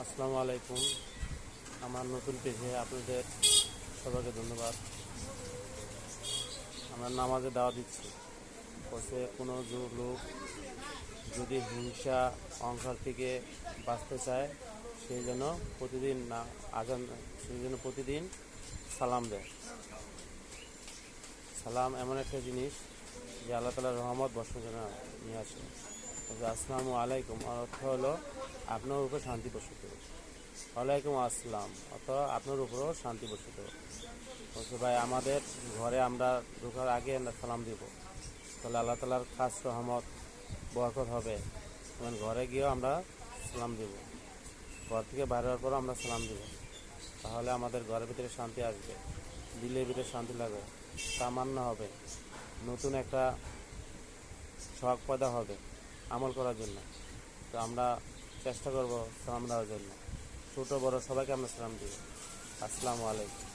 আসসালামু আলাইকুম। আমার নতুন পেজে আপনাদের সবাইকে ধন্যবাদ। আমরা নামাজে দাওয়া দিচ্ছি, বলছে কোনো লোক যদি হিংসা অহংকার থেকে বাঁচতে চায় সেই জন্য প্রতিদিন না আজান সেই জন্য প্রতিদিন সালাম দেয়। সালাম এমন একটা জিনিস যে আল্লাহ তাআলার রহমত বর্ষণের জন্য নিয়ে আসে। আসসালামু আলাইকুম অর্থ হলো আপনার উপর শান্তি বর্ষিত হোক। ওয়ালাইকুম আসসালাম অথবা আপনার উপরও শান্তি বর্ষিত হোক। বলছে ভাই আমাদের ঘরে আমরা ঢোকার আগে আমরা সালাম দিব, তাহলে আল্লাহ তাআলার খাস রহমত বরকত হবে। এবং ঘরে গিয়েও আমরা সালাম দিব, ঘর থেকে বাইরে হওয়ার পরও আমরা সালাম দিব, তাহলে আমাদের ঘরের ভিতরে শান্তি আসবে, দিলের ভিতরে শান্তি লাগবে, তামান্না হবে, নতুন একটা শখ পয়দা হবে আমল করার জন্য। তো আমরা চেষ্টা করব সালাম দেওয়ার জন্য। ছোটো বড় সবাইকে আমরা সালাম দিব। আসসালামু আলাইকুম।